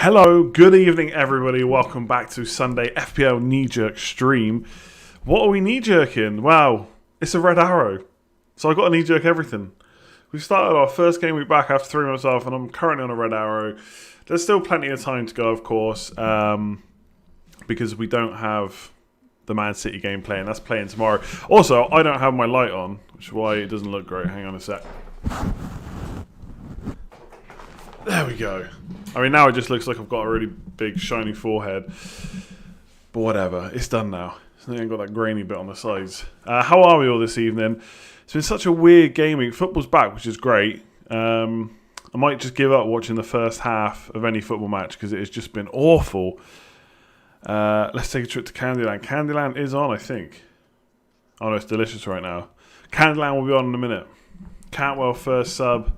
Hello, good evening everybody, welcome back to Sunday FPL Kneejerk stream. What are we knee-jerking? Wow, it's a red arrow. So I got a knee-jerk everything. We started our first game week back after 3 months off and I'm currently on a red arrow. There's still plenty of time to go, of course, because we don't have the Man City game playing. That's playing tomorrow. Also, I don't have my light on, which is why it doesn't look great. Hang on a sec. There we go. I mean, now it just looks like I've got a really big, shiny forehead. But whatever, it's done now. I ain't got that grainy bit on the sides. How are we all this evening? It's been such a weird game week. Football's back, which is great. I might just give up watching the first half of any football match because it has just been awful. Let's take a trip to Candyland. Candyland is on, I think. Oh no, it's delicious right now. Candyland will be on in a minute. Cantwell first sub.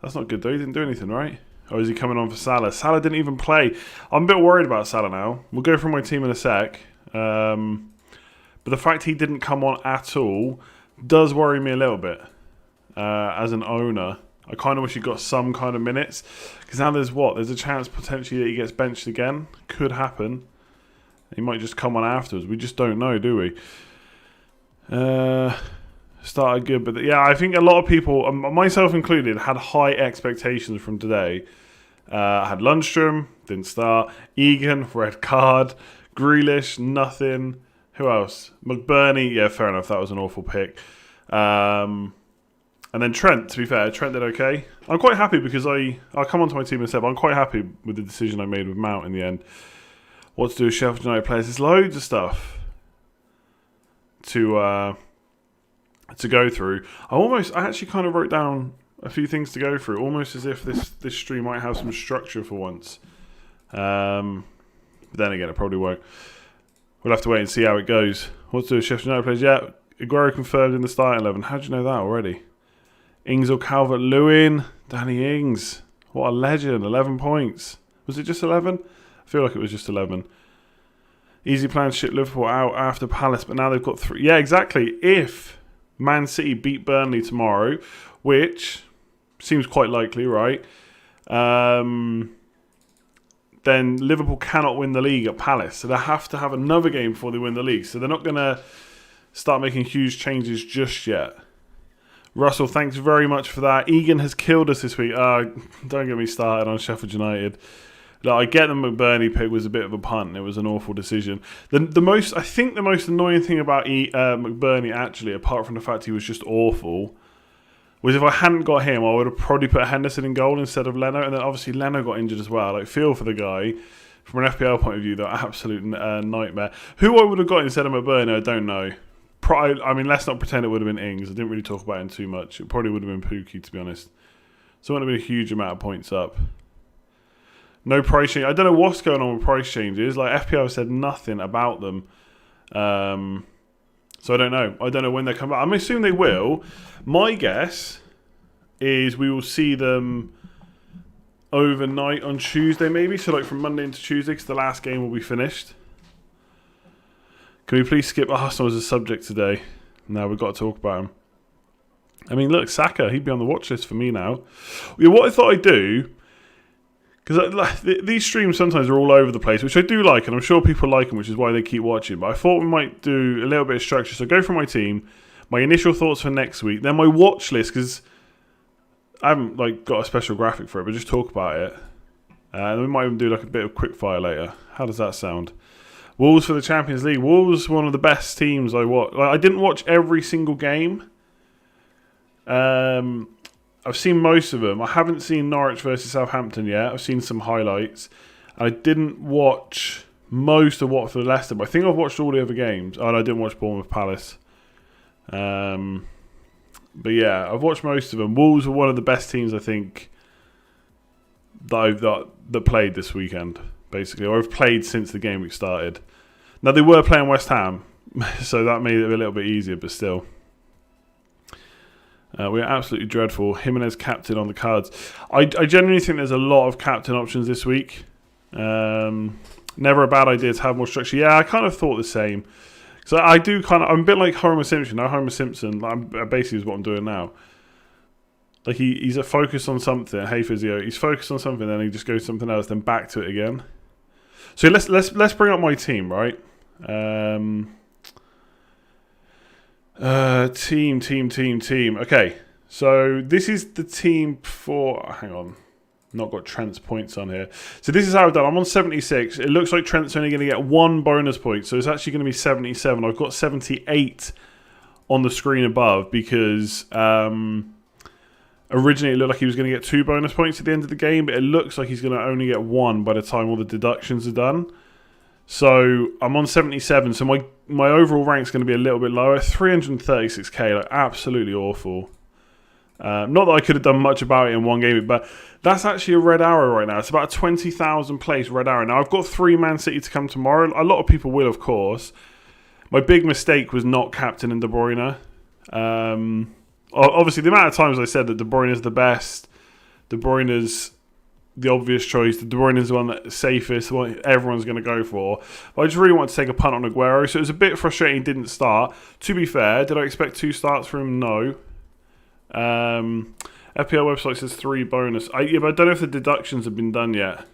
That's not good though. He didn't do anything, right? Or is he coming on for Salah? Salah didn't even play. I'm a bit worried about Salah now. We'll go through my team in a sec. But the fact he didn't come on at all does worry me a little bit. As an owner, I kind of wish he got some kind of minutes. Because now there's a chance potentially that he gets benched again. Could happen. He might just come on afterwards. We just don't know, do we? Started good, but yeah, I think a lot of people, myself included, had high expectations from today. Had Lundstrom, didn't start. Egan, red card. Grealish, nothing. Who else? McBurney, yeah, fair enough. That was an awful pick. And then Trent, to be fair, Trent did okay. I'm quite happy because I'll come onto my team in a sec, but I'm quite happy with the decision I made with Mount in the end. What to do with Sheffield United players? There's loads of stuff to go through. I actually kind of wrote down a few things to go through, almost as if this stream might have some structure for once. But then again, it probably won't. We'll have to wait and see how it goes. What to do with Sheffield United players? Yeah, Aguero confirmed in the starting 11. How do you know that already? Ings or Calvert-Lewin? Danny Ings. What a legend. 11 points. Was it just 11? I feel like it was just 11. Easy plan to ship Liverpool out after Palace, but now they've got 3. Yeah, exactly. If Man City beat Burnley tomorrow, which seems quite likely, right? Then Liverpool cannot win the league at Palace. So they have to have another game before they win the league. So they're not going to start making huge changes just yet. Russell, thanks very much for that. Egan has killed us this week. Don't get me started on Sheffield United. Look, I get the McBurney pick was a bit of a punt. It was an awful decision. I think the most annoying thing about McBurney, actually, apart from the fact he was just awful, was if I hadn't got him, I would have probably put Henderson in goal instead of Leno. And then obviously Leno got injured as well. Like, feel for the guy. From an FPL point of view, that absolute nightmare. Who I would have got instead of McBurney, I don't know. I mean, let's not pretend it would have been Ings. I didn't really talk about him too much. It probably would have been Pookie, to be honest. So it would have been a huge amount of points up. No price change. I don't know what's going on with price changes. Like, FPL said nothing about them. So I don't know. I don't know when they come back. I'm assuming they will. My guess is we will see them overnight on Tuesday, maybe. So like from Monday into Tuesday, because the last game will be finished. Can we please skip Arsenal as a subject today? No, we've got to talk about him. I mean, look, Saka, he'd be on the watch list for me now. Yeah, what I thought I'd do, because these streams sometimes are all over the place, which I do like, and I'm sure people like them, which is why they keep watching. But I thought we might do a little bit of structure. So go through my team, my initial thoughts for next week, then my watch list, because I haven't got a special graphic for it, but just talk about it. And we might even do a bit of quick fire later. How does that sound? Wolves for the Champions League. Wolves, one of the best teams I watched. I didn't watch every single game. I've seen most of them. I haven't seen Norwich versus Southampton yet. I've seen some highlights. I didn't watch most of Watford Leicester, but I think I've watched all the other games. Oh, and I didn't watch Bournemouth Palace. But yeah, I've watched most of them. Wolves were one of the best teams, I think, that played this weekend, basically. Or have played since the game week started. Now, they were playing West Ham, so that made it a little bit easier, but still. We're absolutely dreadful. Jimenez captain on the cards. I genuinely think there's a lot of captain options this week. Never a bad idea to have more structure. Yeah, I kind of thought the same. So I'm a bit like Homer Simpson. Now Homer Simpson, basically is what I'm doing now. Like he's a focus on something. Hey physio, he's focused on something, then he just goes something else, then back to it again. So let's bring up my team, right? Team. Okay, so this is the team for. Hang on, not got Trent's points on here. So this is how I've done. I'm on 76. It looks like Trent's only going to get 1 bonus point, so it's actually going to be 77. I've got 78 on the screen above because originally it looked like he was going to get 2 bonus points at the end of the game, but it looks like he's going to only get 1 by the time all the deductions are done. So I'm on 77, so my overall rank's going to be a little bit lower. 336k, like absolutely awful. Not that I could have done much about it in one game, but that's actually a red arrow right now. It's about a 20,000 place red arrow. Now, I've got 3 Man City to come tomorrow. A lot of people will, of course. My big mistake was not captaining De Bruyne. Obviously, the amount of times I said that De Bruyne is the best, De Bruyne's the obvious choice, De Bruyne is the one that's safest, the one everyone's going to go for. But I just really want to take a punt on Aguero, so it was a bit frustrating he didn't start. To be fair, did I expect 2 starts from him? No. FPL website says 3 bonus. But I don't know if the deductions have been done yet.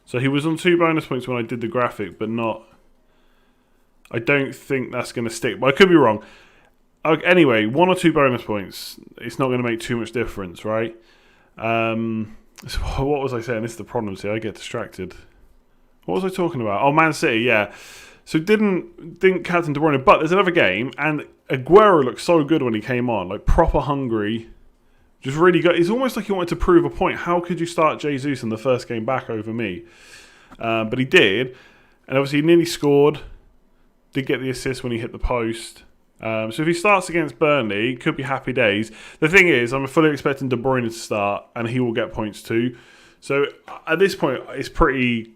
So he was on 2 bonus points when I did the graphic, but not. I don't think that's going to stick, but I could be wrong. Anyway, 1 or 2 bonus points. It's not going to make too much difference, right? So what was I saying? This is the problem. See, I get distracted. What was I talking about? Oh, Man City, yeah. So didn't captain De Bruyne, but there's another game, and Aguero looked so good when he came on, like proper hungry, just really good. It's almost like he wanted to prove a point. How could you start Jesus in the first game back over me? But he did, and obviously he nearly scored. Did get the assist when he hit the post. So if he starts against Burnley, could be happy days. The thing is, I'm fully expecting De Bruyne to start, and he will get points too. So at this point, it's pretty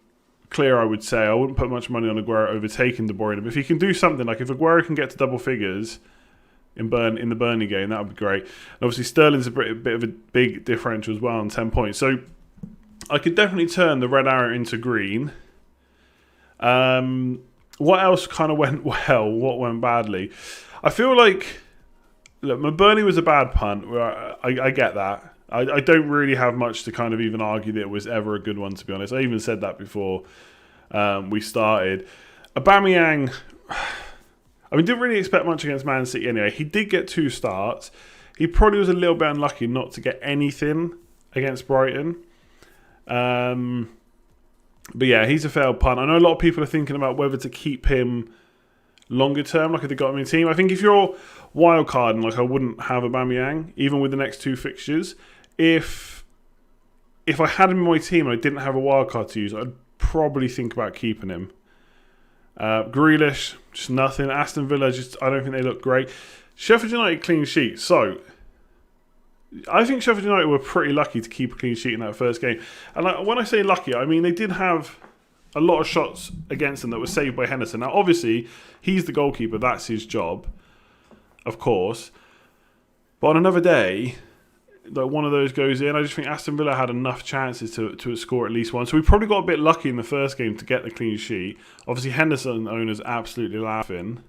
clear, I would say. I wouldn't put much money on Aguero overtaking De Bruyne. But if he can do something, like if Aguero can get to double figures in the Burnley game, that would be great. And obviously, Sterling's a bit of a big differential as well on 10 points. So I could definitely turn the red arrow into green. What else kind of went well? What went badly? I feel like, look, my Burnley was a bad punt. I get that. I don't really have much to kind of even argue that it was ever a good one, to be honest. I even said that before we started. Aubameyang, I mean, didn't really expect much against Man City anyway. He did get 2 starts. He probably was a little bit unlucky not to get anything against Brighton. But yeah, he's a failed punt. I know a lot of people are thinking about whether to keep him longer term, like if they got him in the team. I think if you're wildcarding, like I wouldn't have Aubameyang, even with the next 2 fixtures. If I had him in my team and I didn't have a wildcard to use, I'd probably think about keeping him. Grealish, just nothing. Aston Villa, I don't think they look great. Sheffield United clean sheet. So I think Sheffield United were pretty lucky to keep a clean sheet in that first game. And when I say lucky, I mean they did have a lot of shots against them that were saved by Henderson. Now, obviously, he's the goalkeeper. That's his job, of course. But on another day, like one of those goes in. I just think Aston Villa had enough chances to score at least one. So we probably got a bit lucky in the first game to get the clean sheet. Obviously, Henderson owners absolutely laughing.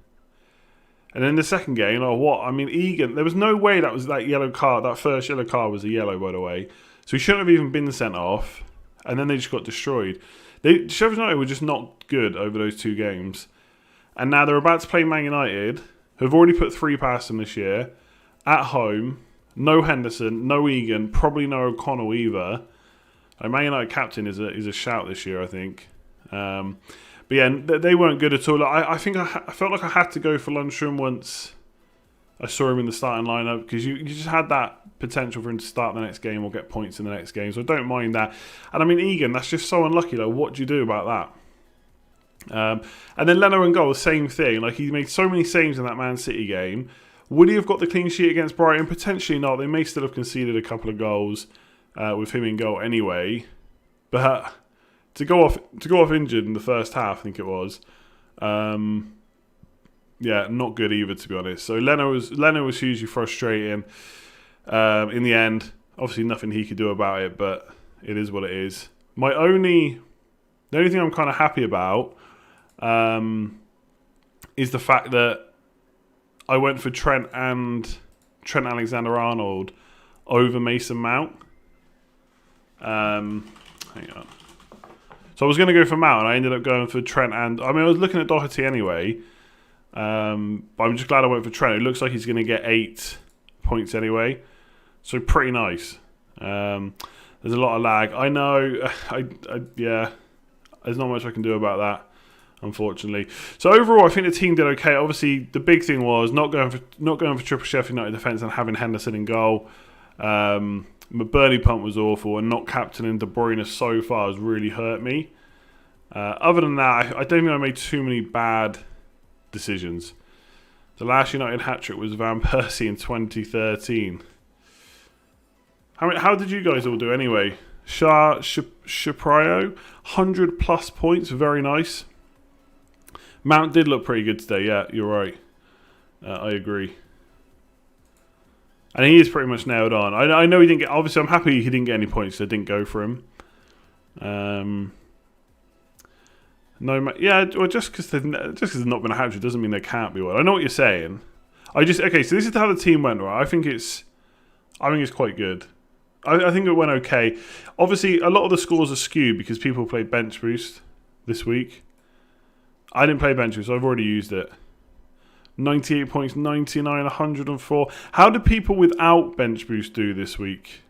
And then the second game, Egan, there was no way that yellow card, that first yellow card was a yellow, by the way. So he shouldn't have even been sent off. And then they just got destroyed. Sheffield United were just not good over those 2 games. And now they're about to play Man United, who have already put 3 past them this year, at home. No Henderson, no Egan, probably no O'Connell either. Man United captain is a shout this year, I think. But yeah, they weren't good at all. I think I felt like I had to go for Lundstrom once I saw him in the starting lineup, because you just had that potential for him to start the next game or get points in the next game. So I don't mind that. And I mean, Egan, that's just so unlucky. Like, what do you do about that? And then Leno and goal, same thing. Like, he made so many saves in that Man City game. Would he have got the clean sheet against Brighton? Potentially not. They may still have conceded a couple of goals with him in goal anyway. But to go off injured in the first half, I think it was. Yeah, not good either, to be honest. So Leno was hugely frustrating. In the end, obviously nothing he could do about it, but it is what it is. The only thing I'm kind of happy about is the fact that I went for Trent Alexander-Arnold over Mason Mount. Hang on. So I was going to go for Mount, and I ended up going for Trent. And I mean, I was looking at Doherty anyway, but I'm just glad I went for Trent. It looks like he's going to get 8 points anyway, so pretty nice. There's a lot of lag. I know. Yeah, there's not much I can do about that, unfortunately. So overall, I think the team did okay. Obviously, the big thing was not going for triple Sheffield United defence and having Henderson in goal. Burnley punt was awful, and not captaining De Bruyne so far has really hurt me. Other than that, I don't think I made too many bad decisions. The last United hat-trick was Van Persie in 2013. How did you guys all do anyway? Shaprio, 100 plus points, very nice. Mount did look pretty good today, yeah, you're right. I agree. And he is pretty much nailed on. I know he didn't get... Obviously, I'm happy he didn't get any points, so I didn't go for him. Yeah, well, just because there's not been a hat-trick doesn't mean there can't be one. I know what you're saying. Okay, so this is how the team went, right? I think it's quite good. I think it went okay. Obviously, a lot of the scores are skewed because people played Bench Boost this week. I didn't play Bench Boost, so I've already used it. 98 points, 99, 104. How did people without Bench Boost do this week?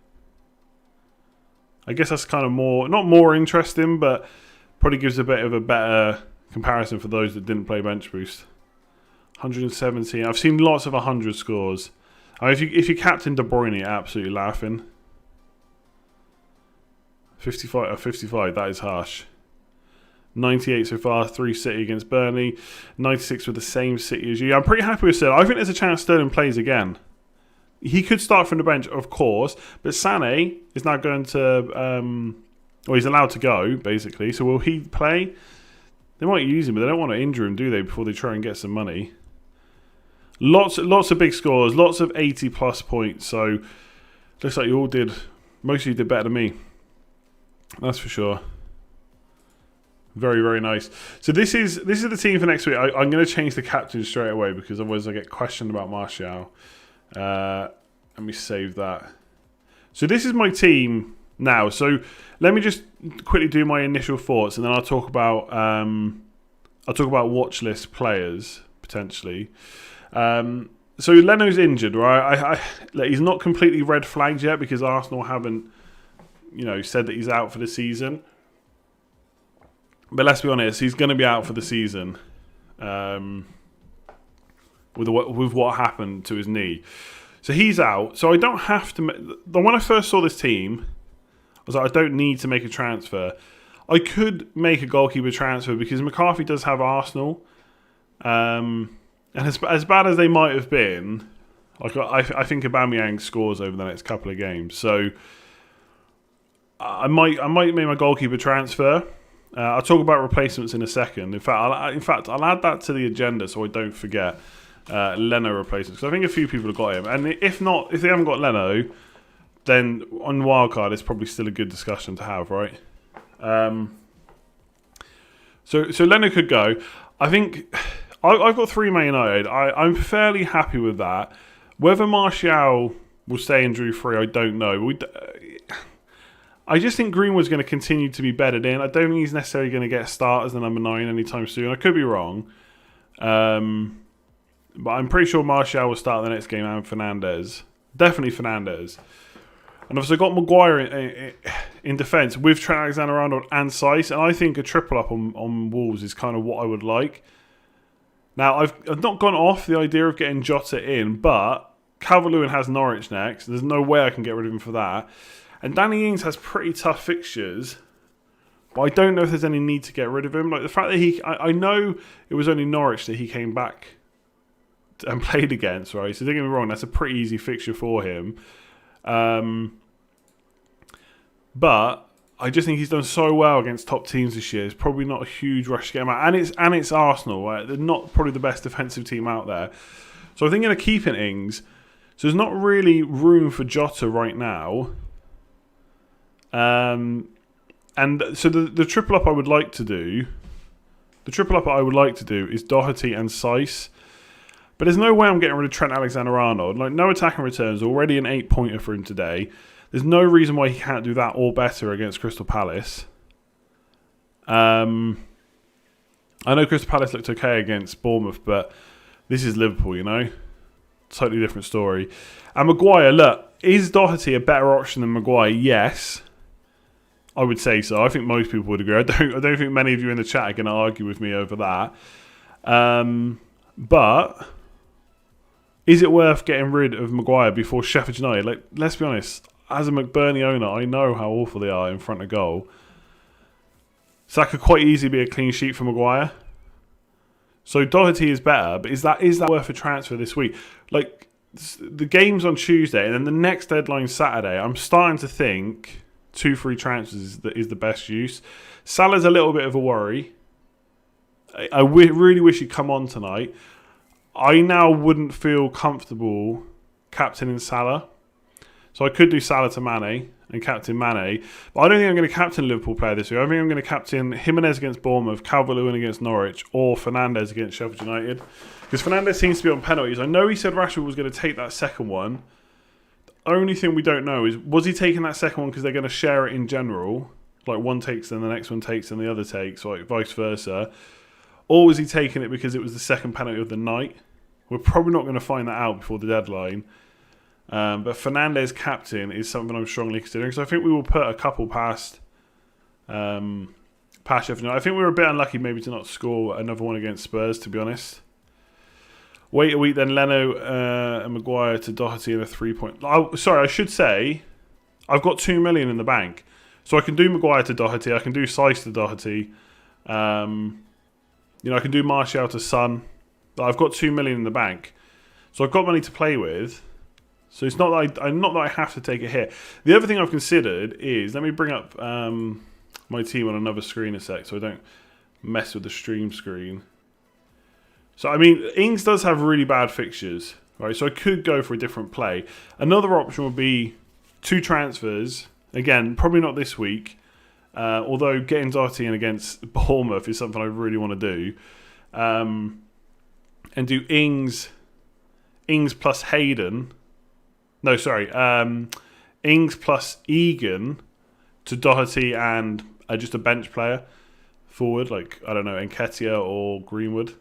I guess that's kind of not more interesting, but probably gives a bit of a better comparison for those that didn't play Bench Boost. 117. I've seen lots of 100 scores. If you captain De Bruyne, you're absolutely laughing. 55, that is harsh. 98 so far, 3 City against Burnley. 96 with the same City as you. I'm pretty happy with Sterling. I think there's a chance Sterling plays again. He could start from the bench, of course, but Sané is now going to... Well, he's allowed to go, basically. So will he play? They might use him, but they don't want to injure him, do they, before they try and get some money? Lots of big scores, lots of 80-plus points. So looks like you all did... Most of you did better than me. That's for sure. Very, very nice. So this is the team for next week. I'm going to change the captain straight away because otherwise I get questioned about Martial. Let me save that. So this is my team now. So let me just quickly do my initial thoughts, and then I'll talk about watch list players potentially. So Leno's injured, right? He's not completely red flagged yet because Arsenal haven't, said that he's out for the season. But let's be honest, he's going to be out for the season with what happened to his knee. So he's out. So I don't have to... When I first saw this team, I was like, I don't need to make a transfer. I could make a goalkeeper transfer because McCarthy does have Arsenal. And as bad as they might have been, I think Aubameyang scores over the next couple of games. So I might make my goalkeeper transfer. I'll talk about replacements in a second. In fact, I'll add that to the agenda so I don't forget Leno replacements. Because I think a few people have got him. And if they haven't got Leno, then on WILDCARD it's probably still a good discussion to have, right? So Leno could go. I think I've got 3 Man United. I'm fairly happy with that. Whether Martial will stay injury-free, I don't know. I just think Greenwood's going to continue to be bedded in. I don't think he's necessarily going to get a start as the number 9 anytime soon. I could be wrong. But I'm pretty sure Martial will start the next game and Fernandes. Definitely Fernandes. And obviously I've got Maguire in defence with Trent Alexander-Arnold and Saiss. And I think a triple up on Wolves is kind of what I would like. Now, I've not gone off the idea of getting Jota in, but Calvert-Lewin has Norwich next. There's no way I can get rid of him for that. And Danny Ings has pretty tough fixtures, but I don't know if there's any need to get rid of him. Like the fact that I know it was only Norwich that he came back and played against, right? So don't get me wrong, that's a pretty easy fixture for him. But I just think he's done so well against top teams this year. It's probably not a huge rush to get him out, and it's Arsenal, right? They're not probably the best defensive team out there. So I think I'm going to keep in Ings. So there's not really room for Jota right now. And so the triple up I would like to do is Doherty and Saiss. But there's no way I'm getting rid of Trent Alexander-Arnold. Like, no attacking returns, already an 8-pointer for him today. There's no reason why he can't do that or better against Crystal Palace. I know Crystal Palace looked okay against Bournemouth, but this is Liverpool, you know? Totally different story. And Maguire, look, is Doherty a better option than Maguire? Yes. I would say so. I think most people would agree. I don't think many of you in the chat are going to argue with me over that. But is it worth getting rid of Maguire before Sheffield United? Like, let's be honest. As a McBurney owner, I know how awful they are in front of goal. So that could quite easily be a clean sheet for Maguire. So Doherty is better, but is that worth a transfer this week? Like, the game's on Tuesday, and then the next deadline Saturday. I'm starting to think 2-3 transfers is the best use. Salah's a little bit of a worry. I really wish he'd come on tonight. I now wouldn't feel comfortable captaining Salah. So I could do Salah to Mane and captain Mane. But I don't think I'm going to captain a Liverpool player this week. I think I'm going to captain Jimenez against Bournemouth, Calvert-Lewin against Norwich, or Fernandes against Sheffield United. Because Fernandes seems to be on penalties. I know he said Rashford was going to take that second one. The only thing we don't know is, was he taking that second one because they're going to share it in general? Like one takes, then the next one takes, and the other takes, or like vice versa. Or was he taking it because it was the second penalty of the night? We're probably not going to find that out before the deadline. But Fernandes captain is something I'm strongly considering. So I think we will put a couple past Sheffield United. I think we were a bit unlucky maybe to not score another one against Spurs, to be honest. Wait a week, then Leno and Maguire to Doherty in a 3-point. Sorry, I should say I've got 2 million in the bank. So I can do Maguire to Doherty. I can do Sice to Doherty. I can do Martial to Son. I've got 2 million in the bank. So I've got money to play with. So it's not that I have to take a hit. The other thing I've considered is, let me bring up my team on another screen a sec so I don't mess with the stream screen. So, I mean, Ings does have really bad fixtures, right? So I could go for a different play. Another option would be 2 transfers. Again, probably not this week. Although getting Doherty in against Bournemouth is something I really want to do. And do Ings plus Hayden. No, sorry. Ings plus Egan to Doherty and just a bench player forward, like, I don't know, Nketiah or Greenwood.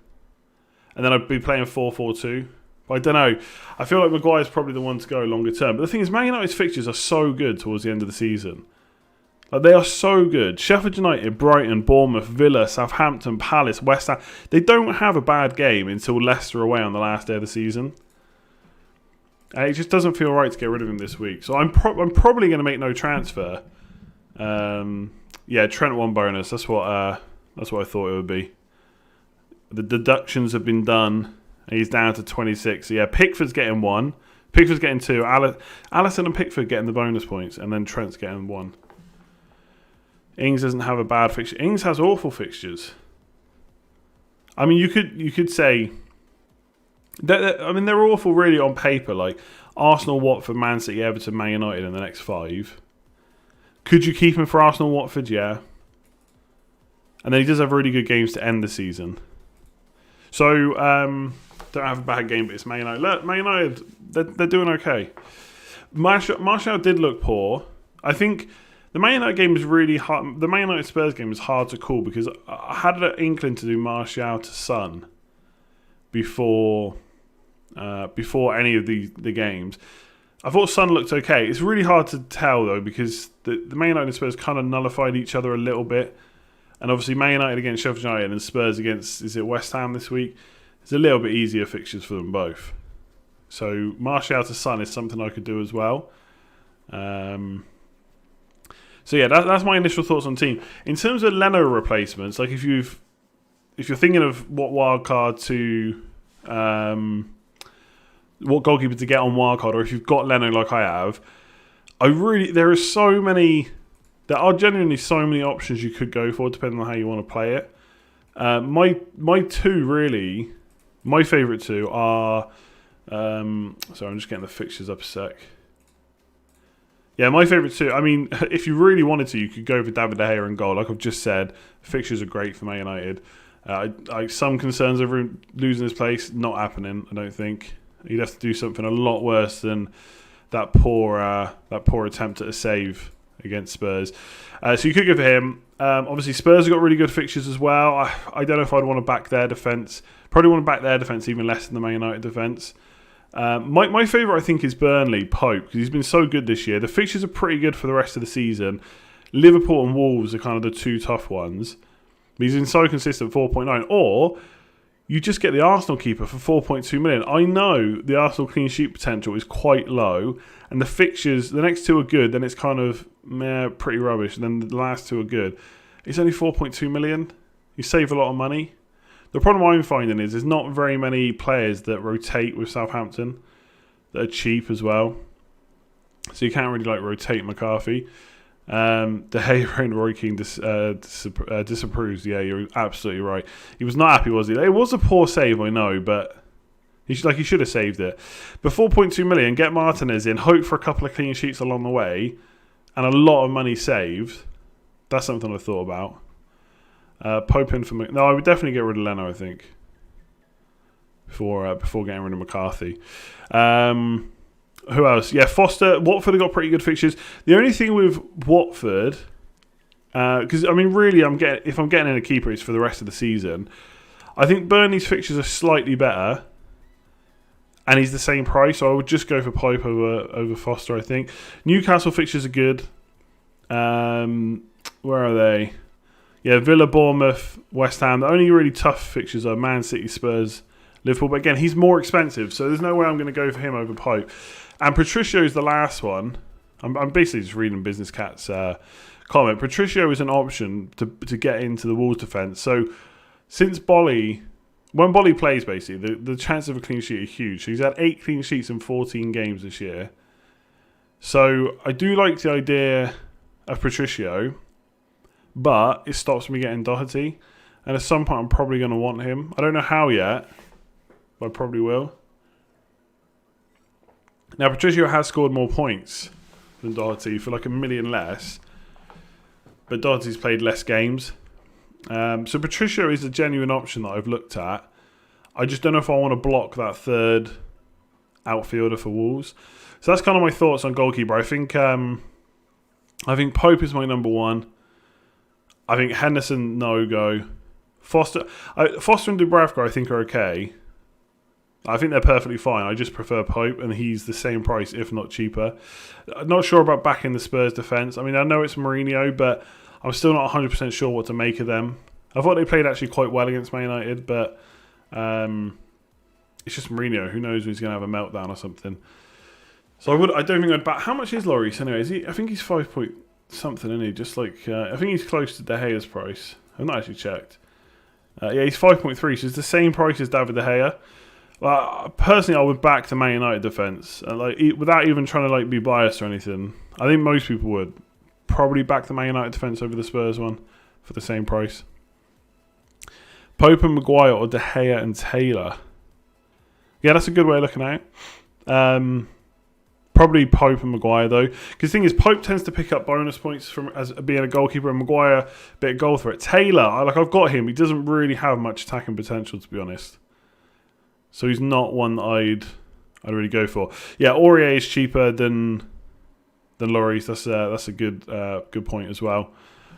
And then I'd be playing 4-4-2. But I don't know. I feel like Maguire's probably the one to go longer term. But the thing is, Man United's fixtures are so good towards the end of the season. Like, they are so good. Sheffield United, Brighton, Bournemouth, Villa, Southampton, Palace, West Ham. They don't have a bad game until Leicester away on the last day of the season. And it just doesn't feel right to get rid of him this week. So I'm probably going to make no transfer. Trent 1 bonus. That's what I thought it would be. The deductions have been done. And he's down to 26. So yeah, Pickford's getting 1. Pickford's getting 2. Alisson and Pickford getting the bonus points. And then Trent's getting 1. Ings doesn't have a bad fixture. Ings has awful fixtures. I mean, you could say... they're awful really on paper. Like Arsenal, Watford, Man City, Everton, Man United in the next 5. Could you keep him for Arsenal, Watford? Yeah. And then he does have really good games to end the season. So, don't have a bad game, but it's Man United. Look, Man United, they're doing okay. Martial did look poor. I think the Man United game is really hard. The Man United Spurs game is hard to call because I had an inkling to do Martial to Son before any of the games. I thought Son looked okay. It's really hard to tell though because the Man United and Spurs kind of nullified each other a little bit. And obviously Man United against Sheffield United and Spurs against, is it West Ham this week? It's a little bit easier fixtures for them both. So Martial to Son is something I could do as well. So yeah, that's my initial thoughts on team. In terms of Leno replacements, like if you're thinking of what wildcard to what goalkeeper to get on wildcard, or if you've got Leno like I have, there are genuinely so many options you could go for depending on how you want to play it. My favourite 2 are sorry, I'm just getting the fixtures up a sec. Yeah, my favourite two. I mean, if you really wanted to, you could go for David De Gea in goal. Like I've just said, fixtures are great for Man United. Some concerns over him losing his place. Not happening, I don't think. He'd have to do something a lot worse than that poor attempt at a save against Spurs. So you could go for him. Obviously, Spurs have got really good fixtures as well. I don't know if I'd want to back their defence. Probably want to back their defence even less than the Man United defence. My favourite, I think, is Burnley, Pope, because he's been so good this year. The fixtures are pretty good for the rest of the season. Liverpool and Wolves are kind of the two tough ones. But he's been so consistent, 4.9. Or you just get the Arsenal keeper for 4.2 million. I know the Arsenal clean sheet potential is quite low, and the fixtures, the next two are good, then it's kind of pretty rubbish, and then the last two are good. It's only 4.2 million. You save a lot of money. The problem I'm finding is there's not very many players that rotate with Southampton that are cheap as well. So you can't really rotate McCarthy. De Gea and Roy Keane disapproves. Yeah, you're absolutely right. He was not happy, was he? It was a poor save, I know, but he should have saved it. But 4.2 million, get Martinez in, hope for a couple of clean sheets along the way, and a lot of money saved. That's something I thought about. Pope in for no, I would definitely get rid of Leno, I think, before getting rid of McCarthy. Who else? Yeah, Foster. Watford have got pretty good fixtures. The only thing with Watford, because I mean, really, if I'm getting in a keeper, it's for the rest of the season. I think Burnley's fixtures are slightly better, and he's the same price, so I would just go for Pope over Foster. I think Newcastle fixtures are good. Where are they? Yeah, Villa, Bournemouth, West Ham. The only really tough fixtures are Man City, Spurs, Liverpool. But again, he's more expensive, so there's no way I'm going to go for him over Pope. And Patricio is the last one. I'm basically just reading Business Cat's comment. Patricio is an option to get into the Wolves defence. So since when Bolly plays, basically, the chance of a clean sheet are huge. So he's had 8 clean sheets in 14 games this year. So I do like the idea of Patricio, but it stops me getting Doherty. And at some point, I'm probably going to want him. I don't know how yet, but I probably will. Now, Patricio has scored more points than Doherty for like 1 million less, but Doherty's played less games. So Patricio is a genuine option that I've looked at. I just don't know if I want to block that third outfielder for Wolves. So that's kind of my thoughts on goalkeeper. I think Pope is my number one. I think Henderson, no go. Foster and Dubravka, I think, are okay. I think they're perfectly fine. I just prefer Pope, and he's the same price, if not cheaper. I'm not sure about backing the Spurs defence. I mean, I know it's Mourinho, but I'm still not 100% sure what to make of them. I thought they played actually quite well against Man United, but it's just Mourinho. Who knows when he's going to have a meltdown or something. So I don't think I'd back. How much is Lloris anyway? Is he? I think he's 5 point something, isn't he? Just like I think he's close to De Gea's price. I've not actually checked. Yeah, he's 5.3, so it's the same price as David De Gea. Personally, I would back the Man United defence, without even trying to be biased or anything. I think most people would probably back the Man United defence over the Spurs one for the same price. Pope and Maguire or De Gea and Taylor. Yeah, that's a good way of looking at it. Probably Pope and Maguire though, because the thing is, Pope tends to pick up bonus points as being a goalkeeper, and Maguire a bit of goal threat. Taylor, I've got him. He doesn't really have much attacking potential, to be honest. So he's not one that I'd really go for. Yeah, Aurier is cheaper than Lloris. That's a good point as well.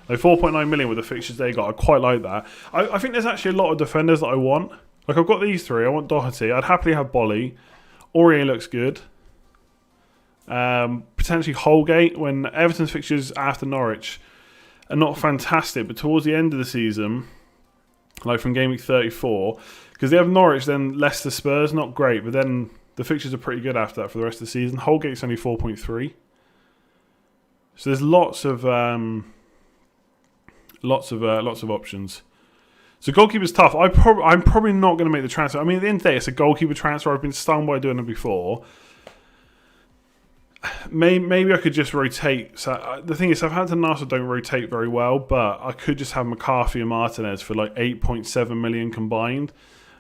4.9 million with the fixtures they got. I quite like that. I think there's actually a lot of defenders that I want. I've got these three. I want Doherty. I'd happily have Bolly. Aurier looks good. Potentially Holgate, when Everton's fixtures after Norwich are not fantastic, but towards the end of the season, like from Gameweek 34, because they have Norwich, then Leicester, Spurs, not great, but then the fixtures are pretty good after that for the rest of the season. Holgate's only 4.3, so there's lots of options. So goalkeeper's tough. I'm probably not going to make the transfer. I mean, at the end of the day, it's a goalkeeper transfer. I've been stung by doing it before. Maybe I could just rotate. So the thing is, Southampton and Arsenal don't rotate very well, but I could just have McCarthy and Martinez for 8.7 million combined.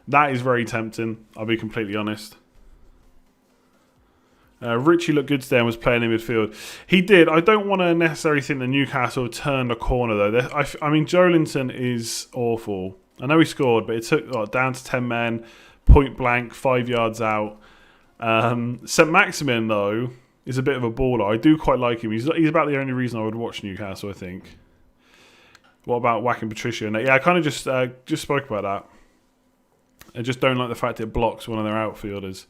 That is very tempting, I'll be completely honest. Richie looked good today and was playing in midfield. He did. I don't want to necessarily think that Newcastle turned a corner, though. I mean, Joelinton is awful. I know he scored, but it took down to 10 men, point blank, 5 yards out. St. Maximin, though, is a bit of a baller. I do quite like him. He's about the only reason I would watch Newcastle, I think. What about whacking Patricia? Yeah, I kind of just spoke about that. I just don't like the fact it blocks one of their outfielders.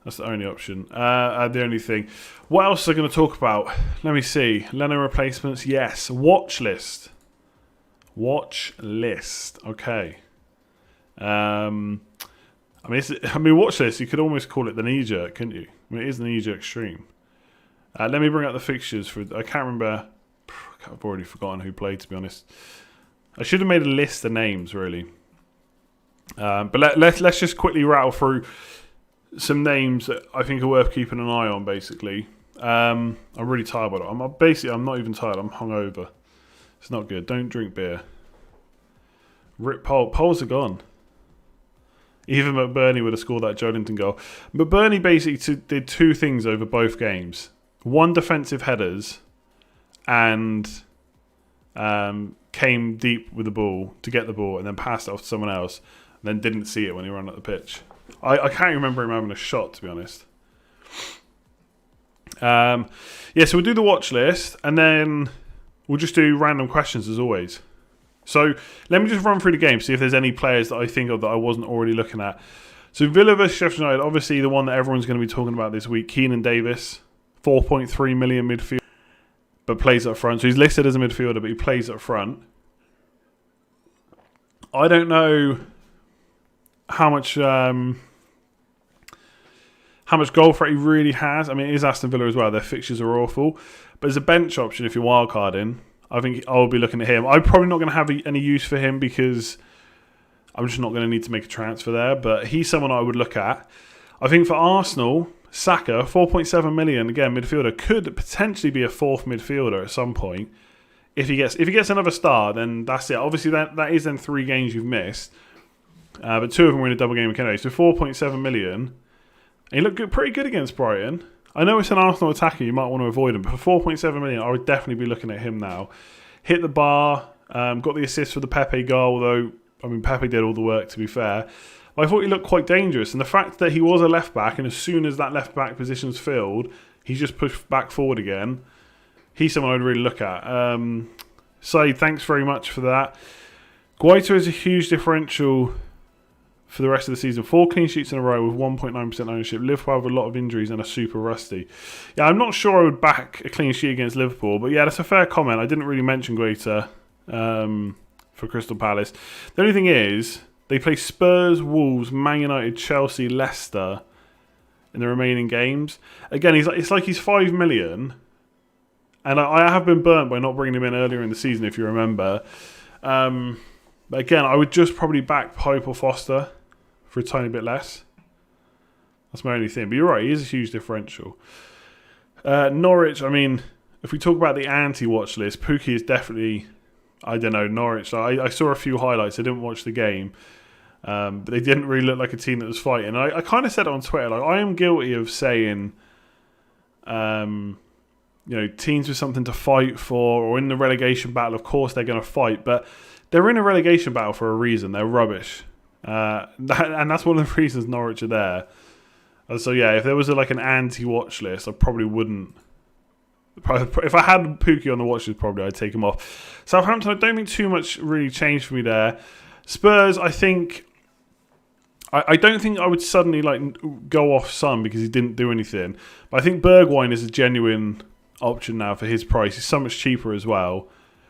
That's the only option. The only thing. What else are I going to talk about? Let me see. Leno replacements. Yes. Watch list. Watch list. Okay. I mean, watch list. You could almost call it the Kneejerk, couldn't you? I mean, it is the Kneejerk stream. Let me bring up the fixtures for. I can't remember. I've already forgotten who played, to be honest. I should have made a list of names, really. But let's just quickly rattle through some names that I think are worth keeping an eye on, basically. I'm really tired, but I'm not even tired. I'm hungover. It's not good. Don't drink beer. Rip Poles are gone. Even McBurney would have scored that Joelinton goal. McBurney basically did two things over both games. One, defensive headers, and came deep with the ball to get the ball and then passed it off to someone else and then didn't see it when he ran up the pitch. I can't remember him having a shot, to be honest. So we'll do the watch list and then we'll just do random questions as always. So let me just run through the game, see if there's any players that I think of that I wasn't already looking at. So Villa vs Sheffield United, obviously the one that everyone's going to be talking about this week. Keenan Davis, 4.3 million midfield, but plays up front. So he's listed as a midfielder, but he plays up front. I don't know how much goal threat he really has. I mean, it is Aston Villa as well. Their fixtures are awful. But as a bench option, if you're wildcarding, I think I'll be looking at him. I'm probably not going to have any use for him because I'm just not going to need to make a transfer there. But he's someone I would look at. I think for Arsenal, Saka, 4.7 million, again, midfielder, could potentially be a fourth midfielder at some point. If he gets another star, then that's it. Obviously, that is then 3 games you've missed. But 2 of them were in a double game anyway. So 4.7 million. And he looked pretty good against Brighton. I know it's an Arsenal attacker, you might want to avoid him. But for 4.7 million, I would definitely be looking at him now. Hit the bar, got the assist for the Pepe goal, although, I mean, Pepe did all the work, to be fair. I thought he looked quite dangerous. And the fact that he was a left-back, and as soon as that left-back position's filled, he's just pushed back forward again. He's someone I'd really look at. Said, thanks very much for that. Guaita is a huge differential for the rest of the season. 4 clean sheets in a row with 1.9% ownership. Liverpool have a lot of injuries and are super rusty. Yeah, I'm not sure I would back a clean sheet against Liverpool, but yeah, that's a fair comment. I didn't really mention Guaita for Crystal Palace. The only thing is, they play Spurs, Wolves, Man United, Chelsea, Leicester in the remaining games. Again, it's like he's 5 million, and I have been burnt by not bringing him in earlier in the season, if you remember. But again, I would just probably back Pope or Foster for a tiny bit less. That's my only thing. But you're right, he is a huge differential. Norwich, I mean, if we talk about the anti-watch list, Pookie is definitely, I don't know, Norwich. I saw a few highlights. I didn't watch the game. But they didn't really look like a team that was fighting. I kind of said it on Twitter. Like, I am guilty of saying, teams with something to fight for, or in the relegation battle, of course they're going to fight. But they're in a relegation battle for a reason. They're rubbish. And that's one of the reasons Norwich are there. So yeah, if there was an anti-watch list, I probably wouldn't. If I had Pookie on the watch list, probably I'd take him off. Southampton, I don't think too much really changed for me there. Spurs, I think. I don't think I would suddenly go off Son because he didn't do anything. But I think Bergwijn is a genuine option now for his price. He's so much cheaper as well.